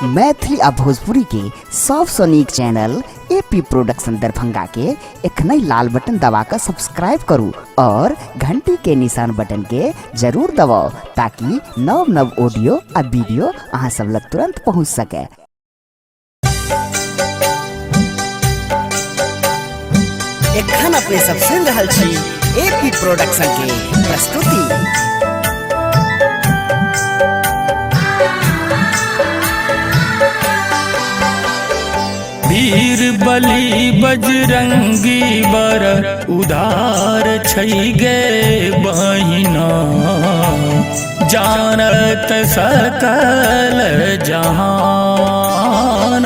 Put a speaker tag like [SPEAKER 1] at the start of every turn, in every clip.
[SPEAKER 1] मैथिली आ भोजपुरी के सबसे नीक चैनल एपी प्रोडक्शन दरभंगा के एखनई लाल बटन दबाकर सब्सक्राइब करू और घंटी के निशान बटन के जरूर दबाओ ताकि नव नव ऑडियो आ वीडियो अहाँ सब लग तुरंत पहुँच सके। एखन अपने सब सुन रहल छी एपी प्रोडक्शन के प्रस्तुति।
[SPEAKER 2] वीर बलि बजरंगी बर उदार छै गे बहिना, जानत सकल जहान।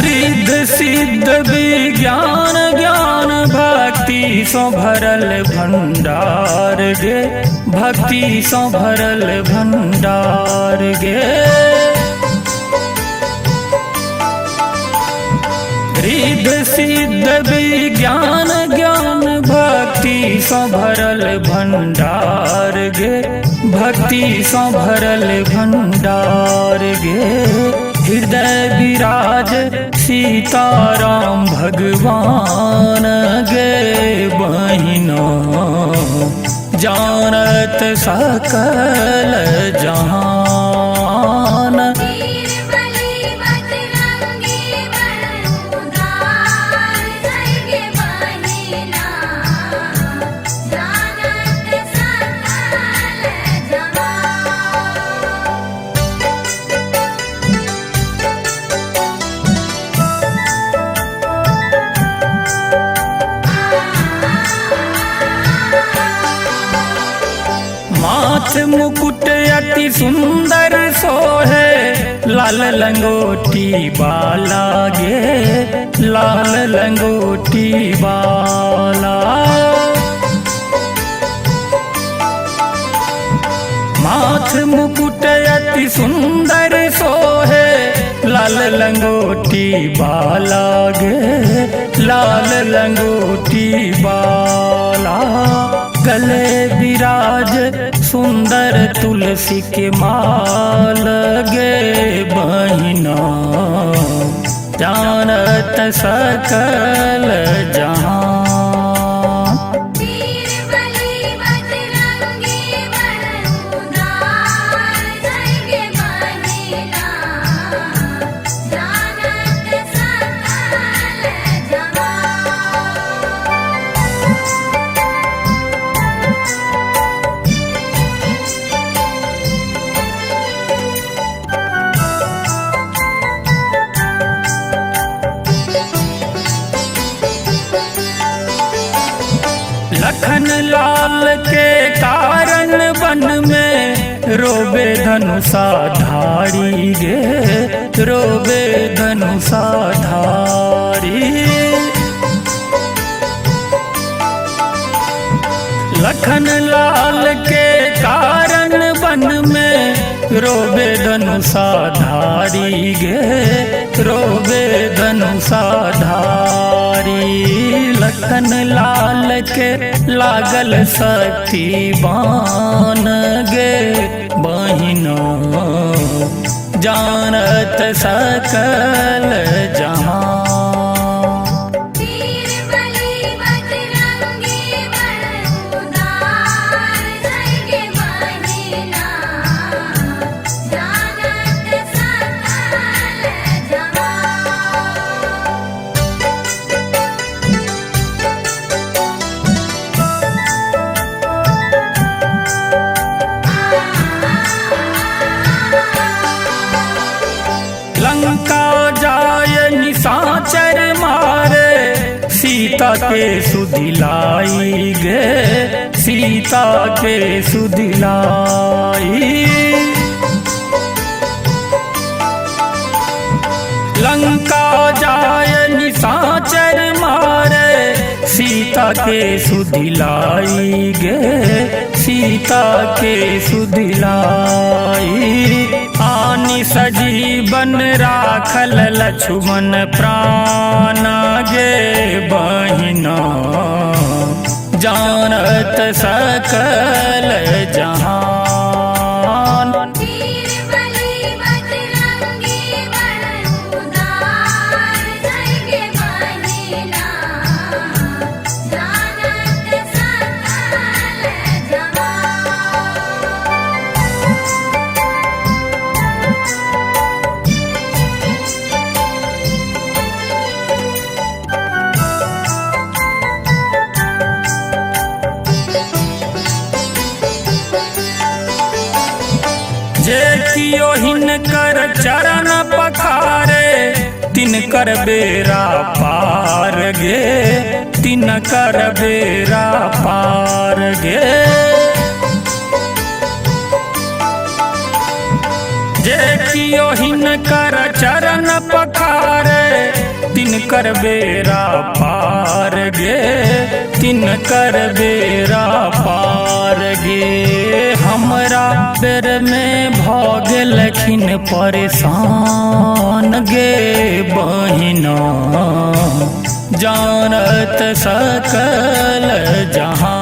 [SPEAKER 2] रिद्ध सिद्ध विज्ञान ज्ञान भक्ति सो भरल भंडार गे, भक्ति सो भरल भंडार गे। रिद्ध सिद्ध विज्ञान ज्ञान भक्ति सो भरल भंडार गे, भक्ति सो भरल भंडार गे। हृदय विराज सीताराम भगवान गे बहिना, जानत सकल जहान। माथ मुकुट अति सुंदर सोहे, लाल लंगोटी बाला गे, लाल लंगोटी बाला। माथ मुकुट अति सुंदर सोहे, लाल लंगोटी बाला गे, लाल लंगोटी बाला। गले विराज सुंदर तुलसी के माल गे बहिना, जानत सकल जहान। लखन लाल के कारण वन में रोबे धनुषा धारी गे, रोबे धनुषा धारी। लखन लाल के कारण वन में रोबे धनुषा धारी गे, रोबे धनुषा धारी। लखन लाल के लागल शक्ति बान गे बहिना, जानत सकल जहान। लंका जाय निशाचर मारे, सीता के सुधिलाई गे, सीता के सुधिलाई। लंका जाय निशाचर मारे सीता के सुधिलाई गे सीता के सुधिलाई आनि सजीवन राखल लक्ष्मण प्राण गे बहिना जानत सकल जहान
[SPEAKER 3] वीर बलि बजरंगी बलुदार जय बहिना जानत सकल
[SPEAKER 2] जे कियो हिनकर चरण पखारे तिनकर बेरा पार गे तिनकर बेरा पार गे जे कियो हिनकर चरण पखारे तिनकर बेरा पार गे तिनकर बेरा पार गे हमरा बेर में भऽ गेलखिन परेशान गे बहिना जानत सकल जहां